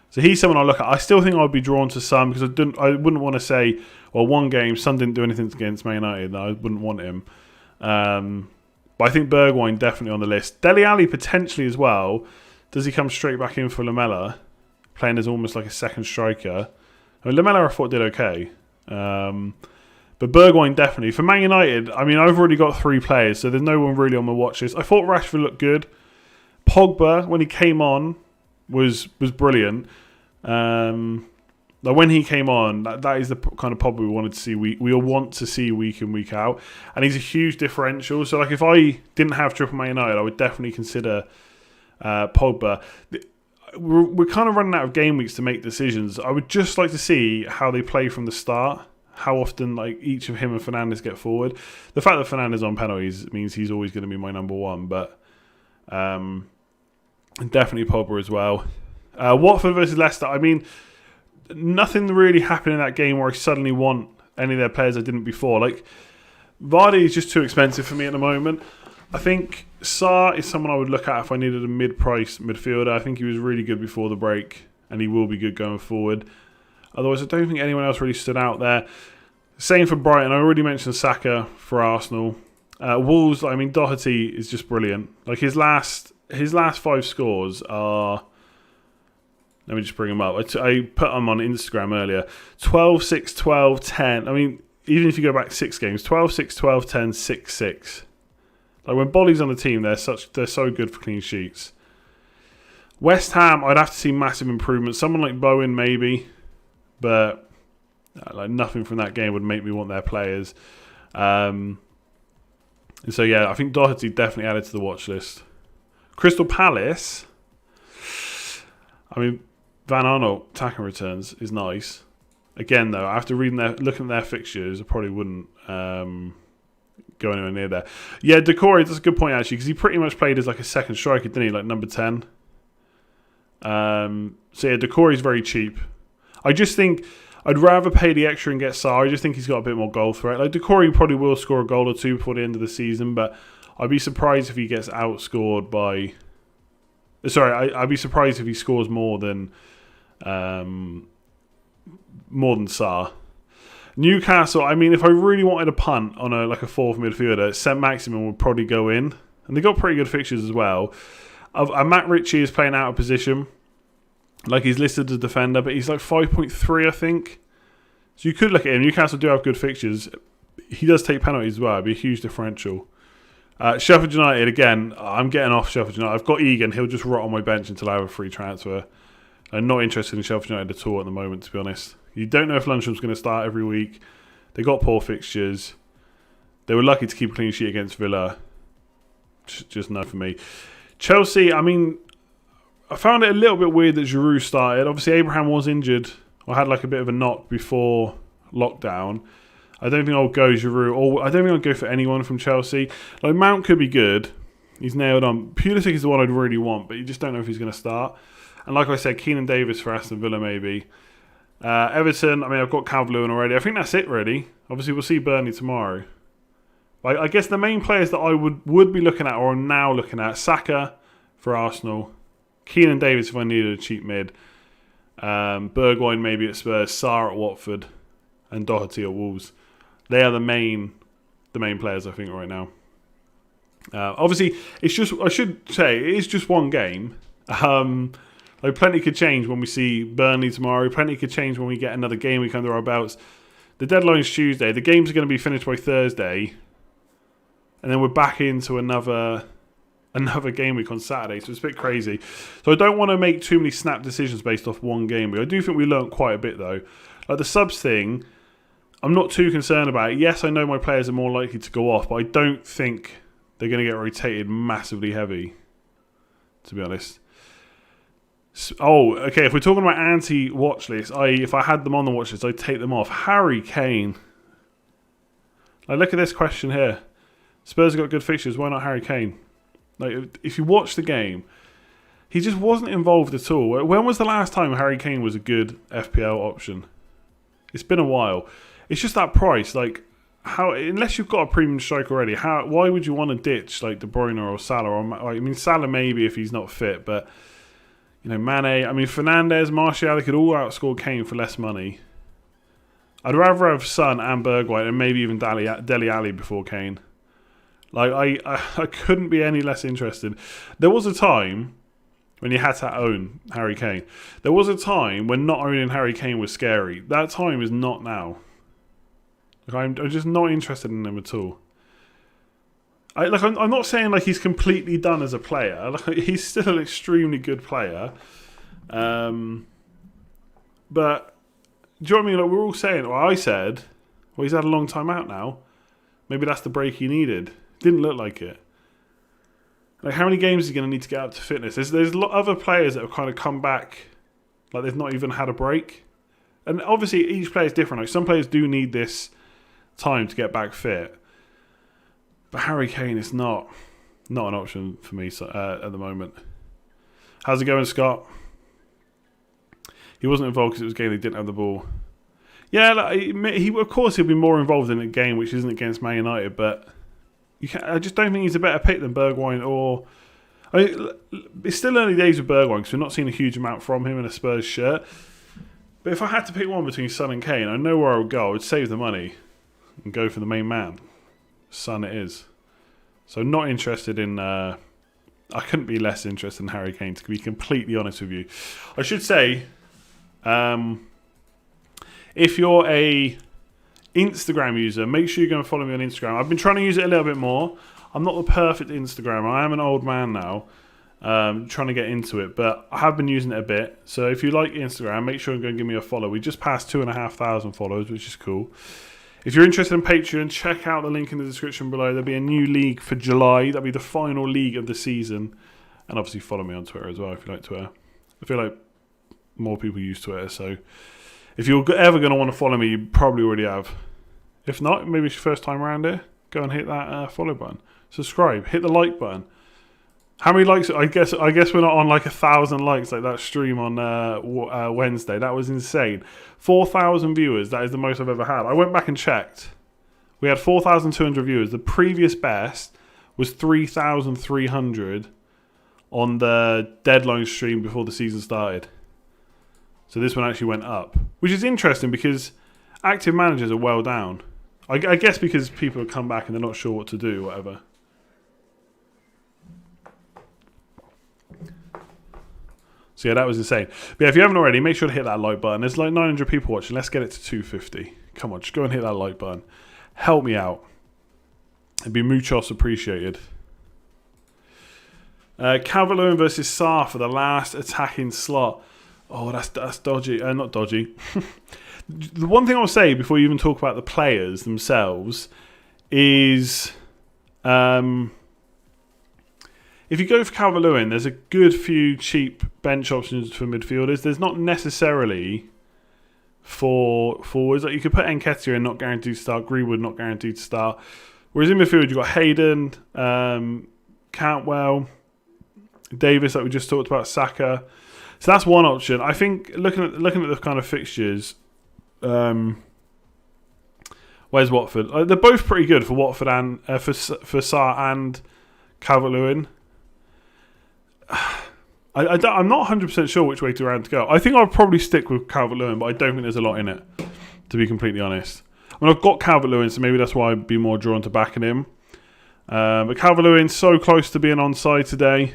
So he's someone I look at. I still think I would be drawn to Son because I wouldn't want to say, well, one game, Son didn't do anything against Man United. I wouldn't want him. But I think Bergwijn definitely on the list. Dele Alli potentially as well. Does he come straight back in for Lamela, playing as almost like a second striker? I mean, Lamela I thought did okay. But Bergwijn definitely. For Man United, I mean, I've already got 3 players, so there's no one really on my watch list. I thought Rashford looked good. Pogba, when he came on, was brilliant. Like when he came on, that is the kind of Pogba we wanted to see. We all want to see week in, week out, and he's a huge differential. So like if I didn't have Triple Man United, I would definitely consider Pogba. We're kind of running out of game weeks to make decisions. I would just like to see how they play from the start. How often like each of him and Fernandes get forward. The fact that Fernandes on penalties means he's always going to be my number one, but definitely Pogba as well. Watford versus Leicester. I mean, nothing really happened in that game where I suddenly want any of their players I didn't before. Like Vardy is just too expensive for me at the moment. I think Sarr is someone I would look at if I needed a mid-price midfielder. I think he was really good before the break, and he will be good going forward. Otherwise, I don't think anyone else really stood out there. Same for Brighton. I already mentioned Saka for Arsenal. Wolves, I mean, Doherty is just brilliant. Like his last 5 scores are... Let me just bring them up. I put them on Instagram earlier. 12, 6, 12, 10. I mean, even if you go back 6 games, 12, 6, 12, 10, 6, 6. Like when Bolly's on the team, they're so good for clean sheets. West Ham, I'd have to see massive improvement. Someone like Bowen, maybe. But like nothing from that game would make me want their players. And so, yeah, I think Doherty definitely added to the watch list. Crystal Palace, I mean, Van Arnold attacking returns is nice. Again, though, after looking at their fixtures, I probably wouldn't go anywhere near there. Yeah, Decore, that's a good point, actually, because he pretty much played as like a second striker, didn't he? Like number 10. So, yeah, Decore is very cheap. I just think I'd rather pay the extra and get Sarr. I just think he's got a bit more goal threat. Like Decore probably will score a goal or two before the end of the season, but I'd be surprised if he gets outscored by... Sorry, I'd be surprised if he scores more than Sarr. Newcastle, I mean, if I really wanted a punt on a fourth midfielder, Saint-Maximin would probably go in. And they got pretty good fixtures as well. Matt Ritchie is playing out of position. Like he's listed as a defender, but he's like 5.3, I think. So you could look at him. Newcastle do have good fixtures. He does take penalties as well. It'd be a huge differential. Sheffield United, again, I'm getting off Sheffield United. I've got Egan. He'll just rot on my bench until I have a free transfer. I'm not interested in Sheffield United at all at the moment, to be honest. You don't know if Lundstrom's going to start every week. They got poor fixtures. They were lucky to keep a clean sheet against Villa. Just no for me. Chelsea, I mean, I found it a little bit weird that Giroud started. Obviously, Abraham was injured or had like a bit of a knock before lockdown. I don't think I'll go Giroud, or I don't think I'll go for anyone from Chelsea. Like Mount could be good. He's nailed on. Pulisic is the one I'd really want, but you just don't know if he's going to start. And like I said, Keenan Davis for Aston Villa maybe. Everton, I mean, I've got Calvert-Lewin already. I think that's it really. Obviously, we'll see Burnley tomorrow. I guess the main players that I would be looking at, or am now looking at, Saka for Arsenal, Keenan Davis if I needed a cheap mid, Bergwijn maybe at Spurs, Sarr at Watford, and Doherty at Wolves. They are the main players I think right now. Obviously, it's just, I should say, it is just one game. Like plenty could change when we see Burnley tomorrow. Plenty could change when we get another game week under our belts. The deadline's Tuesday. The games are going to be finished by Thursday. And then we're back into another game week on Saturday. So it's a bit crazy. So I don't want to make too many snap decisions based off one game week. I do think we learned quite a bit though. Like the subs thing, I'm not too concerned about it. Yes, I know my players are more likely to go off, but I don't think they're going to get rotated massively heavy, to be honest. Oh, okay, if we're talking about anti-watch list, if I had them on the watch list, I'd take them off. Harry Kane. Like, look at this question here. Spurs have got good fixtures, why not Harry Kane? Like, if you watch the game, he just wasn't involved at all. When was the last time Harry Kane was a good FPL option? It's been a while. It's just that price. Like, how unless you've got a premium striker already, why would you want to ditch like De Bruyne or Salah? Or, I mean, Salah maybe if he's not fit, but you know, Mane. I mean, Fernandes, Martial, they could all outscore Kane for less money. I'd rather have Son and Bergwijn and maybe even Dele Alli before Kane. Like, I couldn't be any less interested. There was a time when you had to own Harry Kane. There was a time when not owning Harry Kane was scary. That time is not now. Like, I'm just not interested in him at all. I'm not saying like he's completely done as a player. Like, he's still an extremely good player. But Do you know what I mean? Like, we're all saying, well, I said, well, he's had a long time out now. Maybe that's the break he needed. Didn't look like it. Like, how many games is he going to need to get up to fitness? There's a lot of other players that have kind of come back, like they've not even had a break. And obviously, each player is different. Like, some players do need this time to get back fit. But Harry Kane is not an option for me at the moment. How's it going, Scott? He wasn't involved because it was a game they didn't have the ball. Yeah, like, of course he'll be more involved in a game which isn't against Man United, but I just don't think he's a better pick than Bergwijn or... I mean, it's still early days with Bergwijn because we're not seeing a huge amount from him in a Spurs shirt. But if I had to pick one between Son and Kane, I know where I would go. I would save the money and go for the main man. Son it is. So not interested in... I couldn't be less interested in Harry Kane, to be completely honest with you. I should say... if you're a Instagram user, make sure you're going to follow me on Instagram. I've been trying to use it a little bit more. I'm not the perfect Instagram. I am an old man now, trying to get into it, but I have been using it a bit. So if you like Instagram, make sure and go and give me a follow. We just passed 2,500 followers, which is cool. If you're interested in Patreon, check out the link in the description below. There'll be a new league for July. That'll be the final league of the season. And obviously follow me on Twitter as well if you like Twitter. I feel like more people use Twitter, so if you're ever going to want to follow me, you probably already have. If not, maybe it's your first time around here, go and hit that follow button. Subscribe, hit the like button. How many likes? I guess we're not on like 1,000 likes like that stream on Wednesday. That was insane. 4,000 viewers, that is the most I've ever had. I went back and checked. We had 4,200 viewers. The previous best was 3,300 on the deadline stream before the season started. So this one actually went up, which is interesting because active managers are well down. I guess because people have come back and they're not sure what to do, whatever. So yeah, that was insane. But yeah, if you haven't already, make sure to hit that like button. There's like 900 people watching. Let's get it to 250. Come on, just go and hit that like button. Help me out. It'd be muchos appreciated. Calvert-Lewin versus Sarr for the last attacking slot. Oh, that's dodgy. Not dodgy. The one thing I'll say before you even talk about the players themselves is if you go for Calvert-Lewin, there's a good few cheap bench options for midfielders. There's not necessarily for forwards. Like you could put Nketiah in, not guaranteed to start. Greenwood, not guaranteed to start. Whereas in midfield, you've got Hayden, Cantwell, Davis, like we just talked about, Saka. So that's one option. I think looking at the kind of fixtures, where's Watford? They're both pretty good for Watford and for Sarr and Calvert-Lewin. I'm not 100% sure which way to go. I think I'll probably stick with Calvert-Lewin, but I don't think there's a lot in it, to be completely honest. I mean, I've got Calvert-Lewin, so maybe that's why I'd be more drawn to backing him. But Calvert-Lewin's so close to being onside today.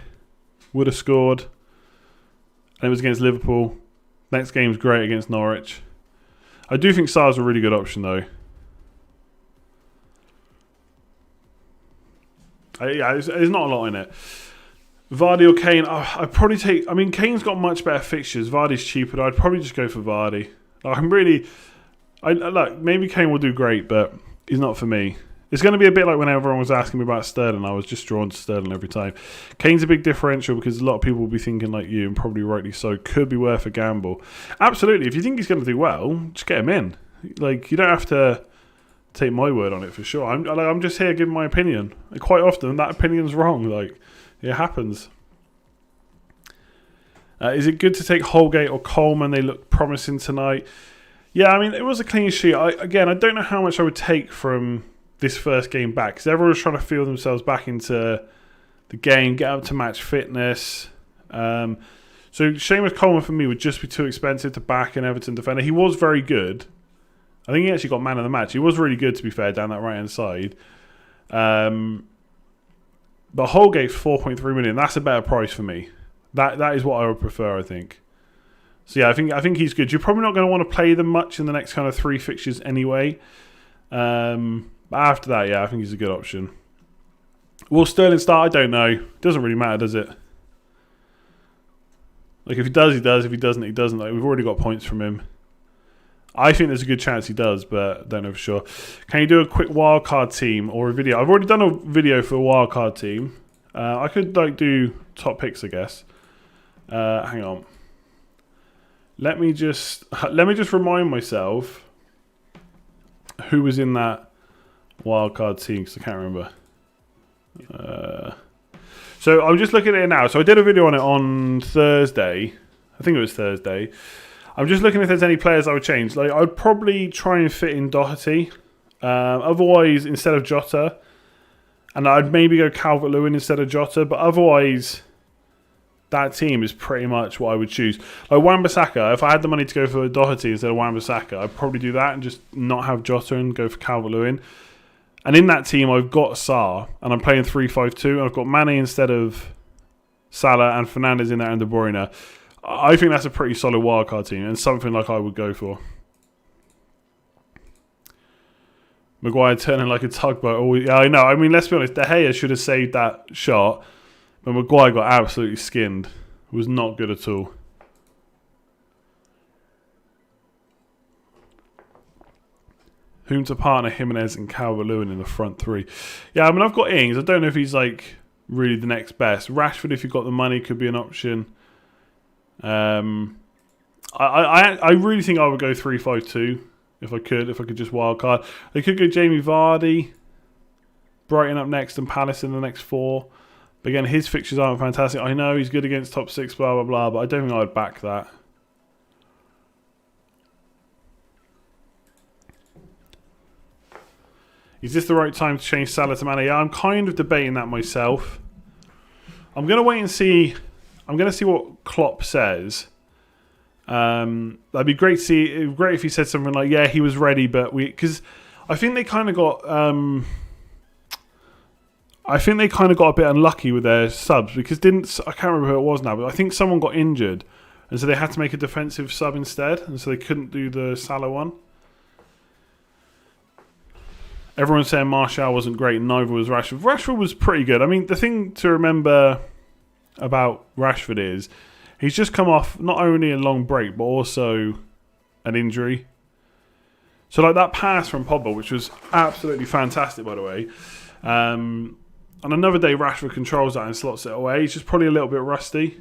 Would have scored. And it was against Liverpool. Next game's great against Norwich. I do think Sarr's a really good option, though. There's not a lot in it. Vardy or Kane, I'd probably take... I mean, Kane's got much better fixtures. Vardy's cheaper. I'd probably just go for Vardy. Look, maybe Kane will do great, but he's not for me. It's going to be a bit like when everyone was asking me about Sterling. I was just drawn to Sterling every time. Kane's a big differential because a lot of people will be thinking like you, and probably rightly so. Could be worth a gamble. Absolutely. If you think he's going to do well, just get him in. Like, you don't have to take my word on it for sure. I'm just here giving my opinion. And quite often, that opinion's wrong. Like, it happens. Is it good to take Holgate or Coleman? They look promising tonight. Yeah, I mean, it was a clean sheet. I don't know how much I would take from this first game back because everyone was trying to feel themselves back into the game, get up to match fitness. So Seamus Coleman for me would just be too expensive to back an Everton defender. He was very good. I think he actually got man of the match. He was really good, to be fair, down that right hand side. But Holgate's 4.3 million. That's a better price for me. That is what I would prefer, I think. So yeah, I think he's good. You're probably not going to want to play them much in the next kind of 3 fixtures anyway. But after that, yeah, I think he's a good option. Will Sterling start? I don't know. Doesn't really matter, does it? Like, if he does, he does. If he doesn't, he doesn't. Like, we've already got points from him. I think there's a good chance he does, but don't know for sure. Can you do a quick wildcard team or a video? I've already done a video for a wildcard team. I could do top picks, I guess. Hang on. Let me just remind myself who was in that wildcard team, because I can't remember. So I'm just looking at it now. So I did a video on it on Thursday. I think it was Thursday. I'm just looking if there's any players I would change. Like, I'd probably try and fit in Doherty. Otherwise, instead of Jota. And I'd maybe go Calvert-Lewin instead of Jota. But otherwise, that team is pretty much what I would choose. Like Wan-Bissaka, if I had the money to go for Doherty instead of Wan-Bissaka, I'd probably do that and just not have Jota and go for Calvert-Lewin. And in that team, I've got Sarr, and I'm playing 3-5-2, and I've got Mane instead of Salah, and Fernandes in there and De Bruyne. I think that's a pretty solid wildcard team, and something like I would go for. Maguire turning like a tugboat. Oh, yeah, I know. I mean, let's be honest. De Gea should have saved that shot, but Maguire got absolutely skinned. It was not good at all. Whom to partner Jimenez and Calvert-Lewin in the front three. Yeah, I mean, I've got Ings. I don't know if he's like really the next best. Rashford, if you've got the money, could be an option. I really think I would go 3-5-2 if I could just wildcard. They could go Jamie Vardy, Brighton up next, and Palace in the next 4. But again, his fixtures aren't fantastic. I know he's good against top 6, blah, blah, blah, but I don't think I would back that. Is this the right time to change Salah to Mane? Yeah, I'm kind of debating that myself. I'm going to wait and see. I'm going to see what Klopp says. That'd be great to see. It'd be great if he said something like, "Yeah, he was ready, but because I think they kind of got. I think they kind of got a bit unlucky with their subs because I can't remember who it was now, but I think someone got injured, and so they had to make a defensive sub instead, and so they couldn't do the Salah one. Everyone's saying Martial wasn't great, and neither was Rashford. Rashford was pretty good. I mean, the thing to remember about Rashford is he's just come off not only a long break, but also an injury. So, like that pass from Pogba, which was absolutely fantastic, by the way. On another day, Rashford controls that and slots it away. He's just probably a little bit rusty.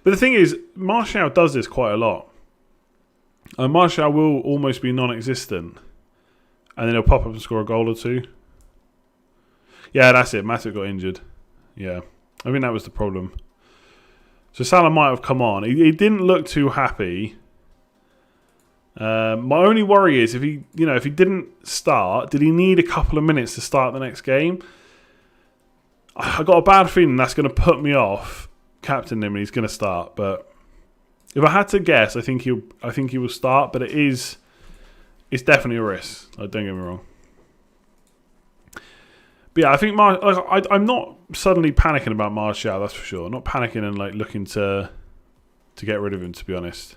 But the thing is, Martial does this quite a lot. Martial will almost be non-existent. And then he'll pop up and score a goal or two. Yeah, that's it. Matip got injured. Yeah. I think that was the problem. So Salah might have come on. He didn't look too happy. My only worry is if he didn't start, did he need a couple of minutes to start the next game? I got a bad feeling that's going to put me off captaining him and he's going to start. But if I had to guess, I think he will start. But it's definitely a risk. Don't get me wrong. But yeah, I think I'm not suddenly panicking about Martial. That's for sure. Not panicking and like looking to get rid of him. To be honest,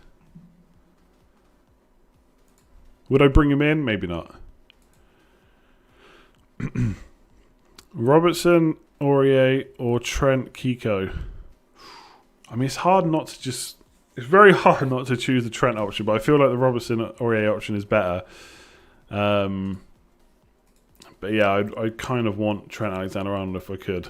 would I bring him in? Maybe not. Robertson, Aurier, or Trent Kiko. I mean, it's hard not to just. It's very hard not to choose the Trent option, but I feel like the Robertson Aurier option is better. But yeah, I kind of want Trent Alexander-Arnold if I could.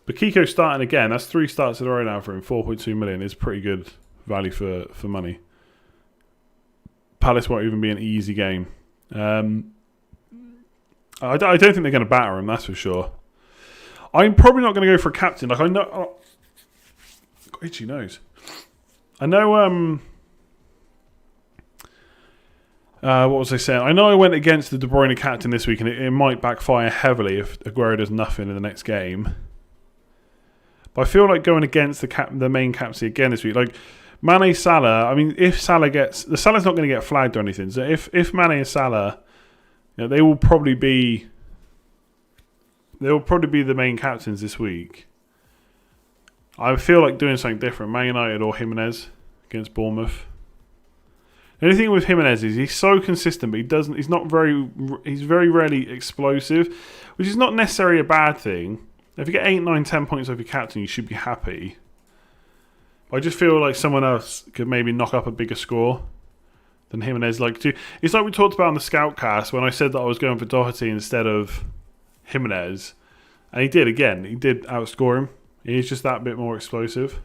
But Kiko starting again, that's 3 starts in a row now for him. 4.2 million is pretty good value for money. Palace won't even be an easy game. I don't think they're going to batter him, that's for sure. I'm probably not going to go for a captain. Like I know, got itchy nose. I know. What was I saying? I know I went against the De Bruyne captain this week, and it might backfire heavily if Aguero does nothing in the next game. But I feel like going against the main captain again this week, like Mane, Salah. I mean, if Salah Salah's not going to get flagged or anything. So if Mane and Salah, they will probably be the main captains this week. I feel like doing something different. Man United or Jimenez against Bournemouth. The only thing with Jimenez is he's so consistent, but he's very rarely explosive, which is not necessarily a bad thing. If you get 8, 9, 10 points off your captain, you should be happy. I just feel like someone else could maybe knock up a bigger score than Jimenez. It's like we talked about on the Scoutcast when I said that I was going for Doherty instead of Jimenez. And he did again. He did outscore him. He's just that bit more explosive.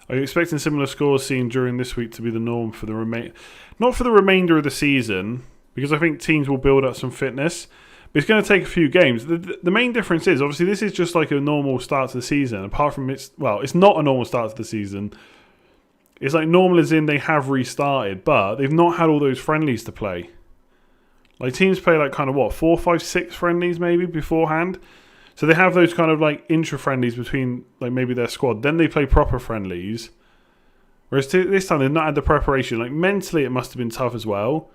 Are you expecting similar scores seen during this week to be the norm for the not for the remainder of the season, because I think teams will build up some fitness, but it's going to take a few games. The main difference is, obviously, this is just like a normal start to the season, apart from it's not a normal start to the season. It's like normal as in they have restarted, but they've not had all those friendlies to play. Like teams play like kind of 4, 5, 6 friendlies maybe beforehand. So they have those kind of like intra-friendlies between like maybe their squad. Then they play proper friendlies. Whereas this time they've not had the preparation. Like mentally it must have been tough as well.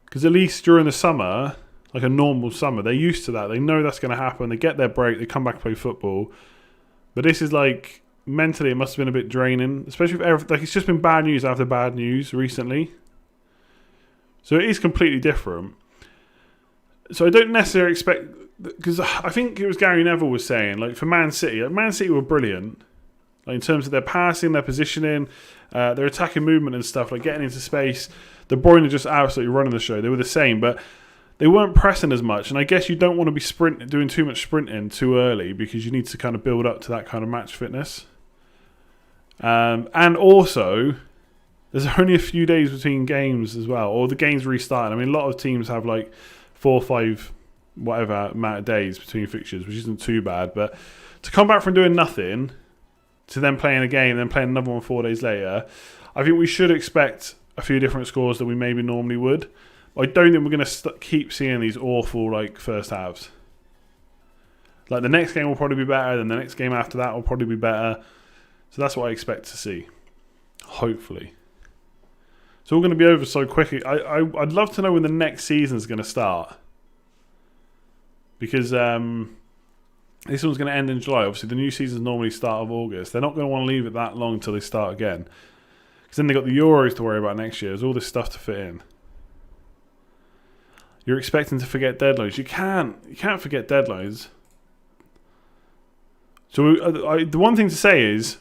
Because at least during the summer, like a normal summer, they're used to that. They know that's going to happen. They get their break. They come back and play football. But this is like, mentally it must have been a bit draining. Especially if it's just been bad news after bad news recently. So it is completely different. So I don't necessarily expect... Because I think it was Gary Neville was saying, like for Man City were brilliant. Like in terms of their passing, their positioning, their attacking movement and stuff, like getting into space. De Bruyne are just absolutely running the show. They were the same, but they weren't pressing as much. And I guess you don't want to be doing too much sprinting too early because you need to kind of build up to that kind of match fitness. And also, there's only a few days between games as well, or the games restarting. I mean, a lot of teams have like 4 or 5... whatever amount of days between fixtures, which isn't too bad. But to come back from doing nothing to then playing a game, then playing another one 4 days later, I think we should expect a few different scores than we maybe normally would. I don't think we're going to keep seeing these awful like first halves. Like the next game will probably be better, then the next game after that will probably be better. So that's what I expect to see. Hopefully. It's all going to be over so quickly. I'd love to know when the next season is going to start. Because this one's going to end in July. Obviously, the new season's normally start of August. They're not going to want to leave it that long until they start again. Because then they've got the Euros to worry about next year. There's all this stuff to fit in. You're expecting to forget deadlines. You can't forget deadlines. So the one thing to say is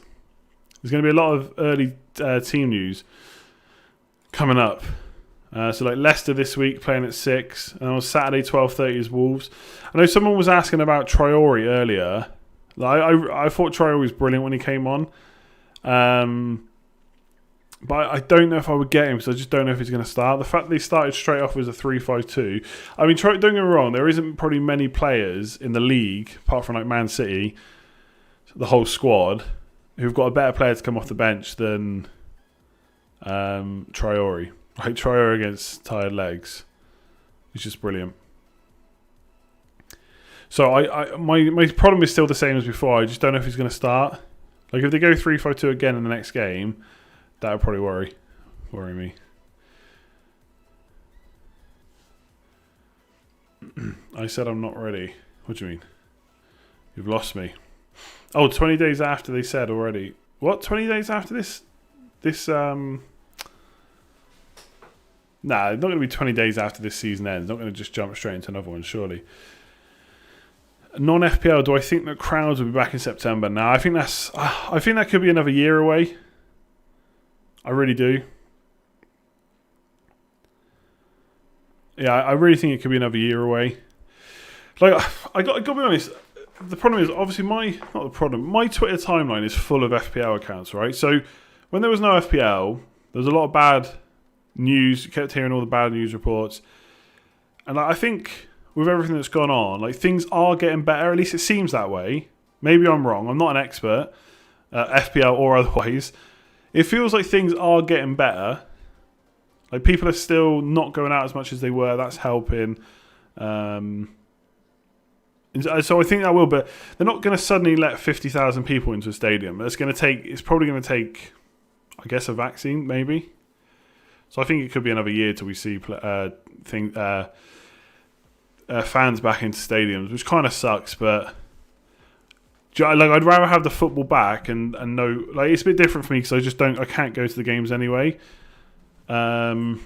there's going to be a lot of early team news coming up. So like Leicester this week playing at 6, and on Saturday 12:30 is Wolves. I know someone was asking about Traore earlier. Like, I thought Traore was brilliant when he came on, but I don't know if I would get him because I just don't know if he's going to start. The fact that he started straight off was a 3-5-2. I mean, don't get me wrong, there isn't probably many players in the league apart from like Man City, the whole squad, who've got a better player to come off the bench than Traore. Like Traore against tired legs. It's just brilliant. So my problem is still the same as before. I just don't know if he's going to start. Like if they go 3-5-2 again in the next game, that would probably worry me. I said I'm not ready. What do you mean? You've lost me. Oh, 20 days after they said already. What? 20 days after this Nah, it's not going to be 20 days after this season ends. Not going to just jump straight into another one, surely. Non-FPL, do I think that crowds will be back in September? No, I think that could be another year away. I really do. Yeah, I really think it could be another year away. Like, I got to be honest. The problem is, obviously, my Twitter timeline is full of FPL accounts, right? So, when there was no FPL, there was a lot of bad news. You kept hearing all the bad news reports. And I think with everything that's gone on, like things are getting better. At least it seems that way. Maybe I'm wrong. I'm not an expert, FPL or otherwise. It feels like things are getting better. Like people are still not going out as much as they were. That's helping. So I think that will, but they're not going to suddenly let 50,000 people into a stadium. It's probably going to take, I guess, a vaccine maybe. So I think it could be another year till we see fans back into stadiums, which kind of sucks. But like, I'd rather have the football back and know. Like, it's a bit different for me because I can't go to the games anyway. But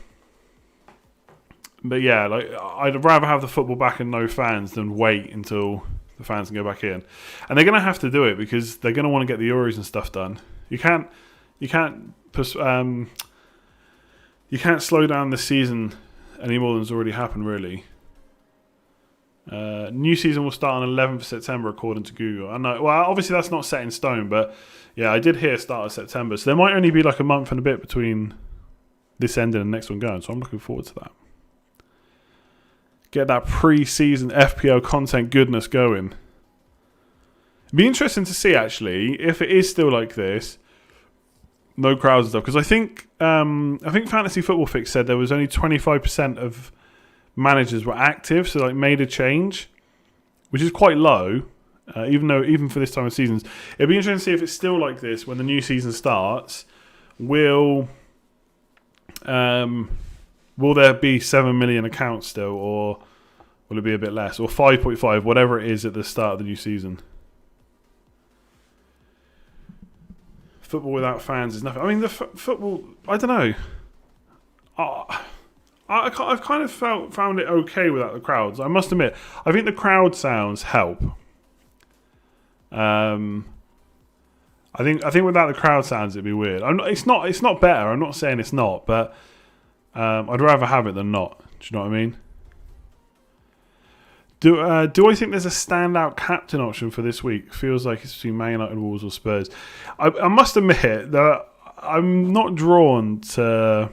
yeah, like I'd rather have the football back and no fans than wait until the fans can go back in. And they're going to have to do it because they're going to want to get the Euros and stuff done. You can't slow down the season any more than's already happened, really. New season will start on 11th September, according to Google. I know. Well, obviously that's not set in stone, but yeah, I did hear start of September. So there might only be like a month and a bit between this ending and the next one going. So I'm looking forward to that. Get that pre-season FPL content goodness going. It'd be interesting to see, actually, if it is still like this, no crowds and stuff. Because I think Fantasy Football Fix said there was only 25% of managers were active, so like made a change, which is quite low, even for this time of seasons. It'd be interesting to see if it's still like this when the new season starts. Will there be 7 million accounts still, or will it be a bit less, or 5.5, whatever it is at the start of the new season? Football without fans is nothing. I mean, the football, I don't know. I've kind of found it okay without the crowds. I must admit, I think the crowd sounds help. I think without the crowd sounds it'd be weird. It's not better. I'm not saying it's not, but I'd rather have it than not. Do you know what I mean? Do I think there's a standout captain option for this week? Feels like it's between Man United, Wolves, or Spurs. I must admit that I'm not drawn to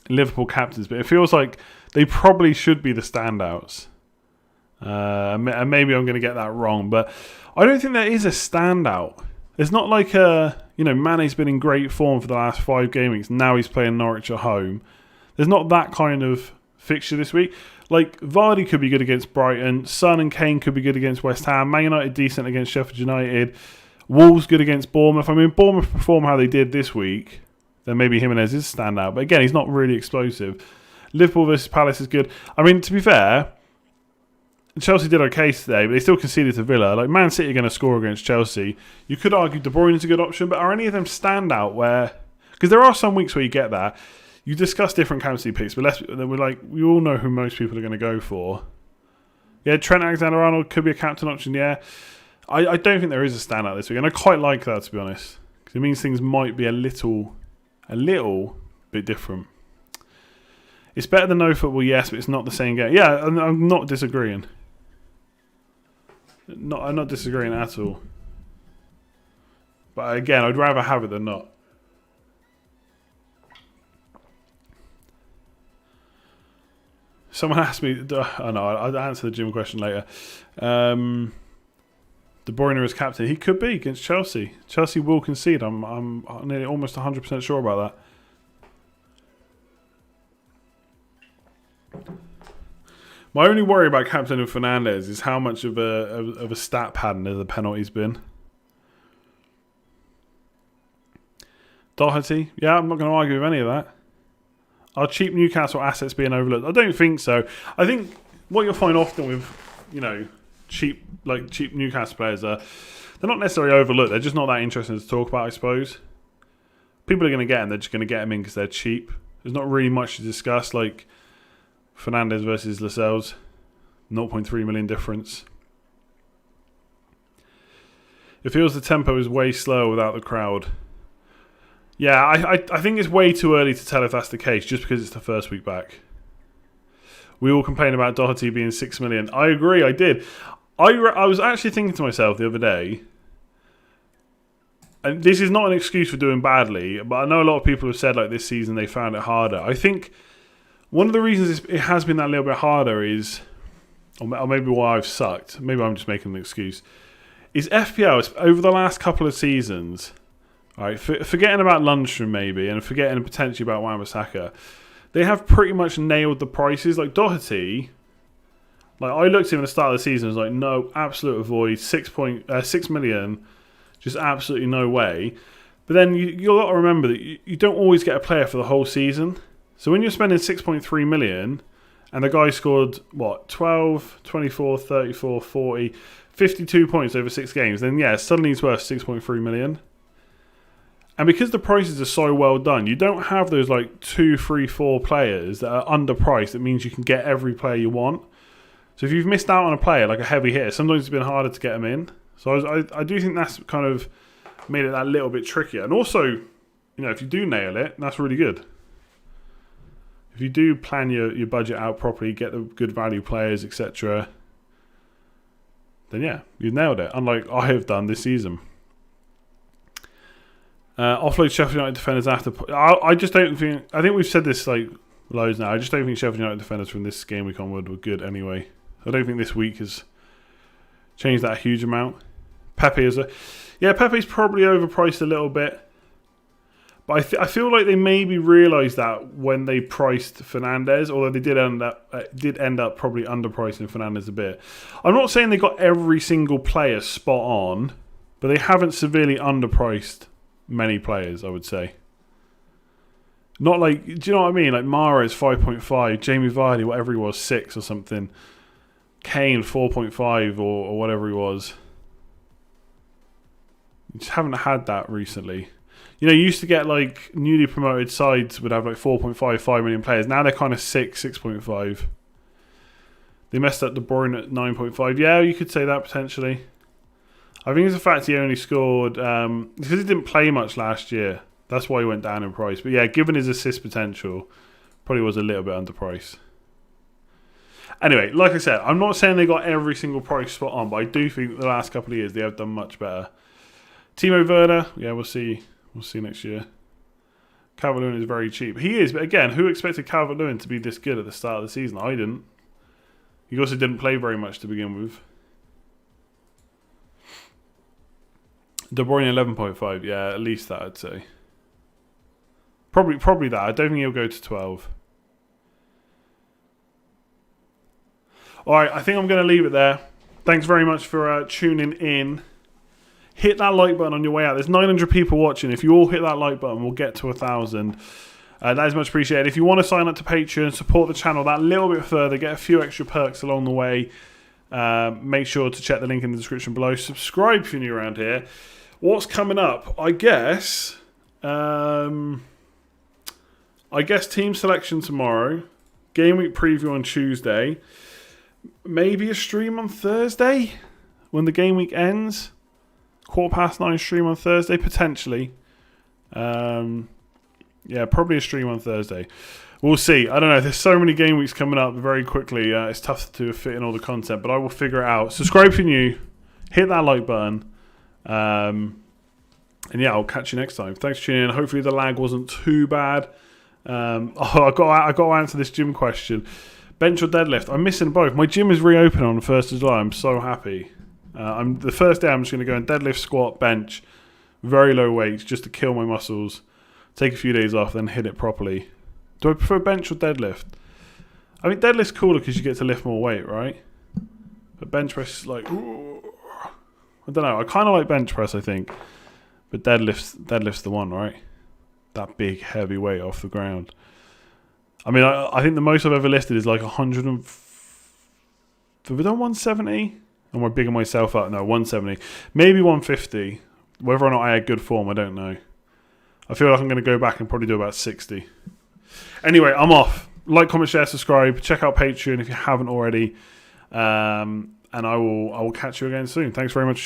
Liverpool captains, but it feels like they probably should be the standouts. And maybe I'm going to get that wrong, but I don't think there is a standout. It's not like Mane's been in great form for the last 5 game weeks. Now he's playing Norwich at home. There's not that kind of fixture this week. Like, Vardy could be good against Brighton. Son and Kane could be good against West Ham. Man United decent against Sheffield United. Wolves good against Bournemouth. I mean, Bournemouth perform how they did this week, then maybe Jimenez is standout. But again, he's not really explosive. Liverpool versus Palace is good. I mean, to be fair, Chelsea did okay today, but they still conceded to Villa. Like, Man City are going to score against Chelsea. You could argue De Bruyne is a good option, but are any of them standout where... Because there are some weeks where you get that. You discuss different captaincy picks, but we all know who most people are going to go for. Yeah, Trent Alexander-Arnold could be a captain option, yeah. I don't think there is a standout this week, and I quite like that, to be honest. Because it means things might be a little bit different. It's better than no football, yes, but it's not the same game. Yeah, I'm not disagreeing. I'm not disagreeing at all. But again, I'd rather have it than not. Someone asked me... I'll answer the gym question later. De Bruyne as captain. He could be against Chelsea. Chelsea will concede. I'm nearly almost 100% sure about that. My only worry about captain of Fernandes is how much of a stat pattern the penalty's been. Doherty. Yeah, I'm not going to argue with any of that. Are cheap Newcastle assets being overlooked? I don't think so. I think what you'll find often with, cheap Newcastle players are they're not necessarily overlooked. They're just not that interesting to talk about, I suppose. People are going to get them. They're just going to get them in because they're cheap. There's not really much to discuss, like Fernandes versus Lascelles, 0.3 million difference. It feels the tempo is way slower without the crowd. Yeah, I think it's way too early to tell if that's the case, just because it's the first week back. We all complain about Doherty being 6 million. I agree, I did. I was actually thinking to myself the other day, and this is not an excuse for doing badly, but I know a lot of people have said like this season they found it harder. I think one of the reasons it has been that little bit harder is, or maybe why I've sucked, maybe I'm just making an excuse, is FPL over the last couple of seasons... All right, forgetting about Lundstrom maybe, and forgetting potentially about Wan-Bissaka, they have pretty much nailed the prices. Like Doherty, like I looked at him at the start of the season, and was like, no, absolute avoid, 6 million, just absolutely no way. But then you've got to remember that you don't always get a player for the whole season. So when you're spending 6.3 million, and the guy scored, 12, 24, 34, 40, 52 points over 6 games, then yeah, suddenly he's worth 6.3 million. And because the prices are so well done, you don't have those like 2, 3, 4 players that are underpriced. That means you can get every player you want. So if you've missed out on a player, like a heavy hitter, sometimes it's been harder to get them in. So I do think that's kind of made it that little bit trickier. And also, you know, if you do nail it, that's really good. If you do plan your budget out properly, get the good value players, etc., then yeah, you've nailed it. Unlike I have done this season. Offload Sheffield United defenders after. I just don't think. I think we've said this like loads now. I just don't think Sheffield United defenders from this game week onward were good anyway. I don't think this week has changed that a huge amount. Pepe's probably overpriced a little bit. But I feel like they maybe realised that when they priced Fernandes, although they did end up probably underpricing Fernandes a bit. I'm not saying they got every single player spot on, but they haven't severely underpriced many players, I would say. Not like, do you know what I mean? Like Mahrez 5.5, Jamie Vardy, whatever he was, 6 or something. Kane 4.5 or whatever he was. You just haven't had that recently. You know, you used to get like newly promoted sides would have like 4.5, 5 million players. Now they're kind of 6.5. They messed up De Bruyne at 9.5. Yeah, you could say that potentially. I think it's the fact he only scored because he didn't play much last year. That's why he went down in price. But yeah, given his assist potential, probably was a little bit underpriced. Anyway, like I said, I'm not saying they got every single price spot on, but I do think the last couple of years they have done much better. Timo Werner, yeah, we'll see. We'll see next year. Calvert-Lewin is very cheap. He is, but again, who expected Calvert-Lewin to be this good at the start of the season? I didn't. He also didn't play very much to begin with. De Bruyne 11.5, yeah, at least that I'd say. Probably that. I don't think he'll go to 12. Alright, I think I'm going to leave it there. Thanks very much for tuning in. Hit that like button on your way out. There's 900 people watching. If you all hit that like button, we'll get to 1,000. That is much appreciated. If you want to sign up to Patreon, support the channel that little bit further, get a few extra perks along the way, make sure to check the link in the description below. Subscribe if you're new around here. What's coming up? I guess team selection tomorrow. Game week preview on Tuesday. Maybe a stream on Thursday when the game week ends. 9:15 stream on Thursday, potentially. Yeah, probably a stream on Thursday. We'll see. I don't know. There's so many game weeks coming up very quickly. It's tough to fit in all the content, but I will figure it out. Subscribe if you're new. Hit that like button. And yeah, I'll catch you next time. Thanks for tuning in. Hopefully the lag wasn't too bad. I got to answer this gym question. Bench or deadlift? I'm missing both. My gym is reopening on the 1st of July. I'm so happy. The first day I'm just going to go and deadlift, squat, bench, very low weights just to kill my muscles. Take a few days off, then hit it properly. Do I prefer bench or deadlift? I think deadlift's cooler because you get to lift more weight, right? But bench press is like, ooh. I don't know. I kind of like bench press, I think, but deadlift's the one, right? That big heavy weight off the ground. I mean, I think the most I've ever lifted is like 100 and. Have we done 170? Am I bigging myself up? No, 170. Maybe 150. Whether or not I had good form, I don't know. I feel like I'm going to go back and probably do about 60. Anyway, I'm off. Like, comment, share, subscribe. Check out Patreon if you haven't already. And I will catch you again soon. Thanks very much.